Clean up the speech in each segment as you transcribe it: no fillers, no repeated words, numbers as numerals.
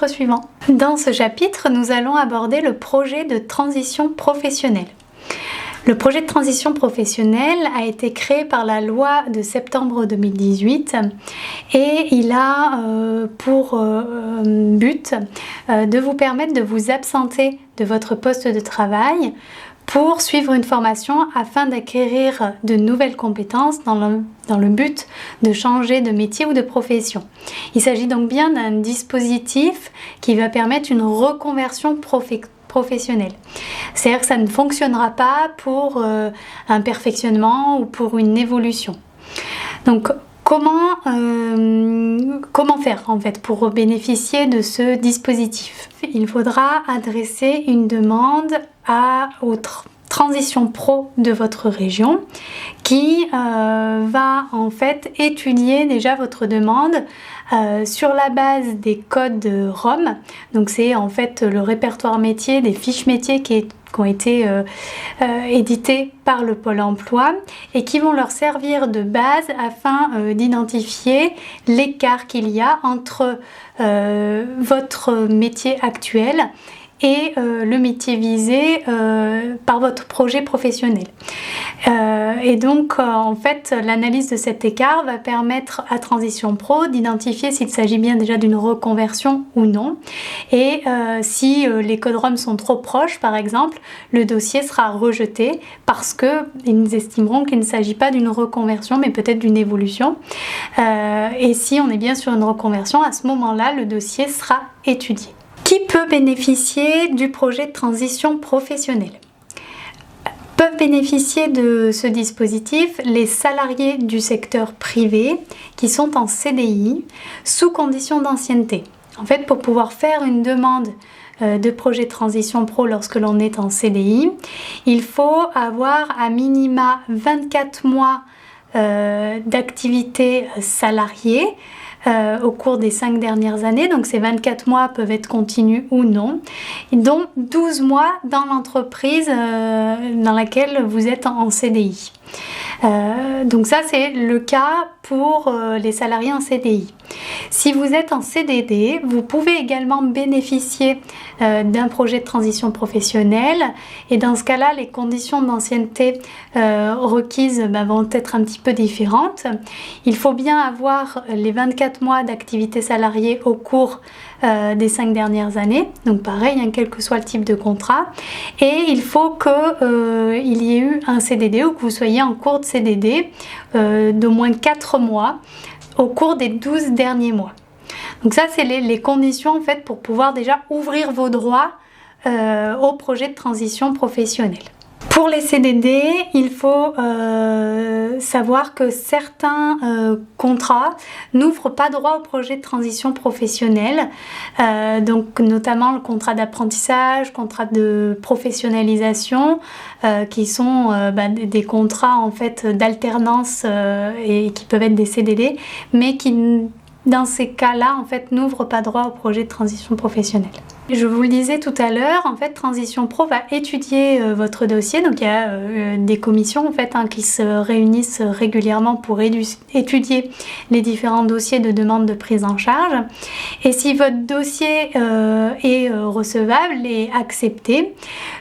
chapitre suivant. Dans ce chapitre, nous allons aborder le projet de transition professionnelle. Le projet de transition professionnelle a été créé par la loi de septembre 2018 et il a pour but de vous permettre de vous absenter de votre poste de travail pour suivre une formation afin d'acquérir de nouvelles compétences dans le but de changer de métier ou de profession. Il s'agit donc bien d'un dispositif qui va permettre une reconversion professionnelle. C'est-à-dire que ça ne fonctionnera pas pour un perfectionnement ou pour une évolution. Donc comment faire en fait pour bénéficier de ce dispositif? Il faudra adresser une demande aux transitions pro de votre région qui va en fait étudier déjà votre demande sur la base des codes ROM. Donc c'est en fait le répertoire métier, des fiches métiers qui ont été éditées par le Pôle emploi et qui vont leur servir de base afin d'identifier l'écart qu'il y a entre votre métier actuel et le métier visé par votre projet professionnel. Et donc en fait l'analyse de cet écart va permettre à Transition Pro d'identifier s'il s'agit bien déjà d'une reconversion ou non, et si les codes ROM sont trop proches par exemple, le dossier sera rejeté parce qu'ils estimeront qu'il ne s'agit pas d'une reconversion mais peut-être d'une évolution, et si on est bien sur une reconversion, à ce moment-là le dossier sera étudié. Qui peut bénéficier du projet de transition professionnelle? Peuvent bénéficier de ce dispositif les salariés du secteur privé qui sont en CDI sous condition d'ancienneté. En fait, pour pouvoir faire une demande de projet de transition pro lorsque l'on est en CDI, il faut avoir à minima 24 mois d'activité salariée au cours des 5 dernières années, donc ces 24 mois peuvent être continus ou non, dont 12 mois dans l'entreprise dans laquelle vous êtes en CDI. Donc ça c'est le cas pour les salariés en CDI. Si vous êtes en CDD, vous pouvez également bénéficier d'un projet de transition professionnelle, et dans ce cas-là, les conditions d'ancienneté requises vont être un petit peu différentes. Il faut bien avoir les 24 mois d'activité salariée au cours des 5 dernières années, donc pareil, quel que soit le type de contrat, et il faut qu'il y ait eu un CDD ou que vous soyez en cours de CDD d'au moins 4 mois au cours des 12 derniers mois. Donc ça c'est les conditions en fait pour pouvoir déjà ouvrir vos droits au projet de transition professionnelle. Pour les CDD, il faut savoir que certains contrats n'ouvrent pas droit au projet de transition professionnelle, donc notamment le contrat d'apprentissage, contrat de professionnalisation, qui sont des contrats en fait d'alternance et qui peuvent être des CDD, mais qui dans ces cas-là en fait n'ouvrent pas droit au projet de transition professionnelle. Je vous le disais tout à l'heure, en fait, Transition Pro va étudier votre dossier. Donc il y a des commissions en fait qui se réunissent régulièrement pour étudier les différents dossiers de demande de prise en charge. Et si votre dossier est recevable et accepté,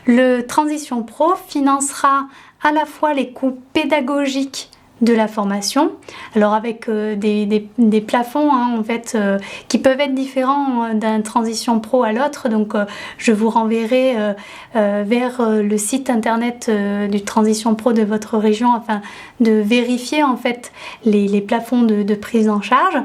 le Transition Pro financera à la fois les coûts pédagogiques de la formation, alors avec des plafonds en fait qui peuvent être différents d'un transition pro à l'autre, donc je vous renverrai vers le site internet du transition pro de votre région afin de vérifier en fait les plafonds de prise en charge.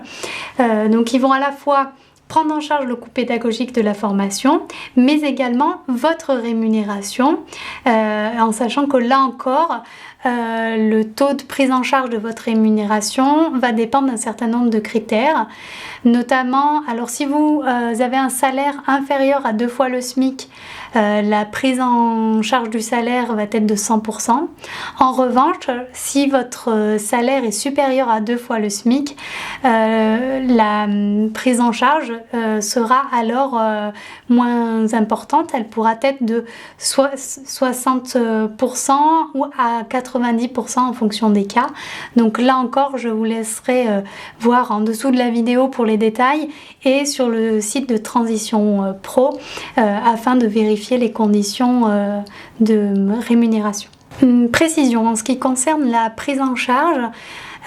Donc ils vont à la fois prendre en charge le coût pédagogique de la formation, mais également votre rémunération, en sachant que là encore, le taux de prise en charge de votre rémunération va dépendre d'un certain nombre de critères, notamment, alors si vous avez un salaire inférieur à 2 fois le SMIC, la prise en charge du salaire va être de 100%. En revanche, si votre salaire est supérieur à 2 fois le SMIC, la prise en charge sera alors moins importante. Elle pourra être de 60% ou à 80%. 90% en fonction des cas. Donc là encore, je vous laisserai voir en dessous de la vidéo pour les détails et sur le site de Transition Pro afin de vérifier les conditions de rémunération. Une précision en ce qui concerne la prise en charge.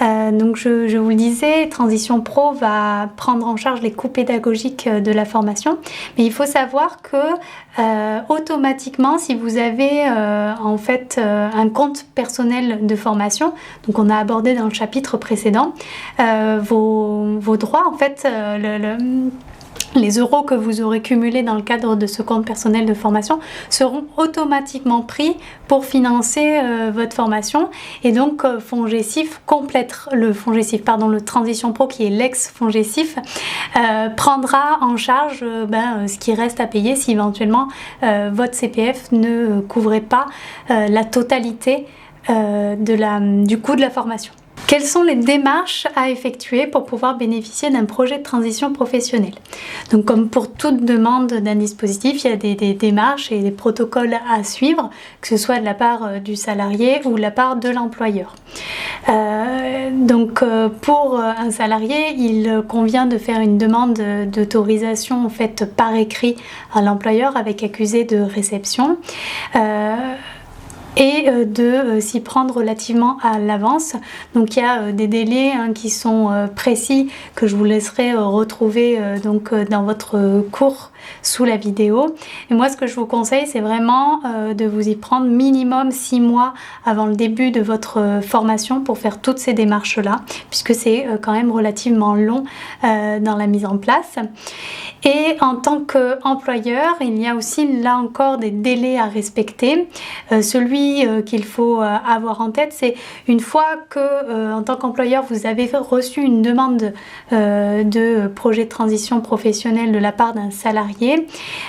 Donc je vous le disais, Transition Pro va prendre en charge les coûts pédagogiques de la formation, mais il faut savoir que automatiquement, si vous avez en fait un compte personnel de formation, donc on a abordé dans le chapitre précédent, vos droits en fait, les euros que vous aurez cumulés dans le cadre de ce compte personnel de formation seront automatiquement pris pour financer votre formation, et donc FONGECIF complète le Transition Pro qui est l'ex-FONGECIF prendra en charge ce qui reste à payer si éventuellement votre CPF ne couvrait pas la totalité du coût de la formation. Quelles sont les démarches à effectuer pour pouvoir bénéficier d'un projet de transition professionnelle? Donc comme pour toute demande d'un dispositif, il y a des démarches et des protocoles à suivre, que ce soit de la part du salarié ou de la part de l'employeur. Pour un salarié, il convient de faire une demande d'autorisation faite par écrit à l'employeur avec accusé de réception. Et de s'y prendre relativement à l'avance. Donc il y a des délais qui sont précis que je vous laisserai retrouver dans votre cours sous la vidéo. Et moi ce que je vous conseille, c'est vraiment de vous y prendre minimum 6 mois avant le début de votre formation pour faire toutes ces démarches là, puisque c'est quand même relativement long dans la mise en place. Et en tant qu'employeur, il y a aussi là encore des délais à respecter. Celui qu'il faut avoir en tête, c'est une fois que en tant qu'employeur vous avez reçu une demande de projet de transition professionnelle de la part d'un salarié,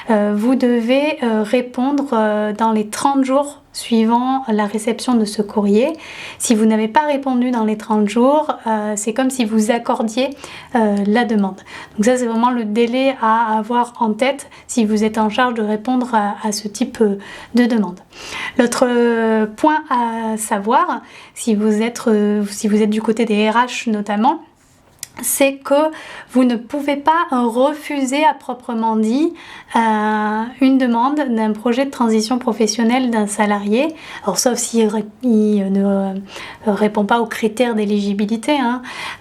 vous devez répondre dans les 30 jours suivant la réception de ce courrier. Si vous n'avez pas répondu dans les 30 jours, c'est comme si vous accordiez la demande. Donc ça, c'est vraiment le délai à avoir en tête si vous êtes en charge de répondre à ce type de demande. L'autre point à savoir, si vous êtes du côté des RH notamment, c'est que vous ne pouvez pas refuser à proprement dit une demande d'un projet de transition professionnelle d'un salarié, alors sauf s'il ne répond pas aux critères d'éligibilité,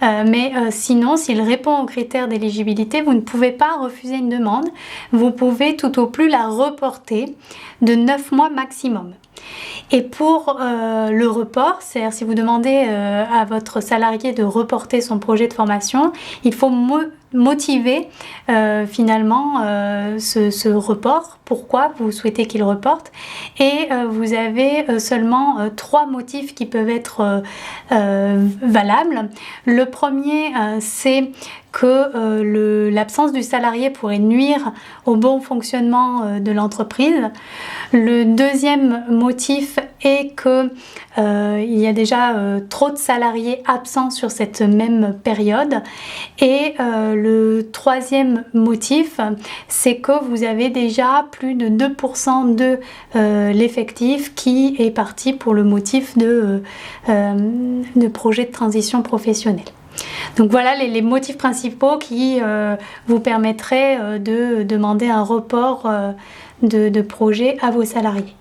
mais sinon s'il répond aux critères d'éligibilité, vous ne pouvez pas refuser une demande, vous pouvez tout au plus la reporter de 9 mois maximum. Et pour le report, c'est-à-dire si vous demandez à votre salarié de reporter son projet de formation, il faut motiver finalement ce report, pourquoi vous souhaitez qu'il reporte, et vous avez seulement 3 motifs qui peuvent être valables. Le premier, c'est que l'absence du salarié pourrait nuire au bon fonctionnement de l'entreprise. Le deuxième motif est que il y a déjà trop de salariés absents sur cette même période. Et le troisième motif, c'est que vous avez déjà plus de 2% de l'effectif qui est parti pour le motif de projet de transition professionnelle. Donc voilà les motifs principaux qui vous permettraient de demander un report de projet à vos salariés.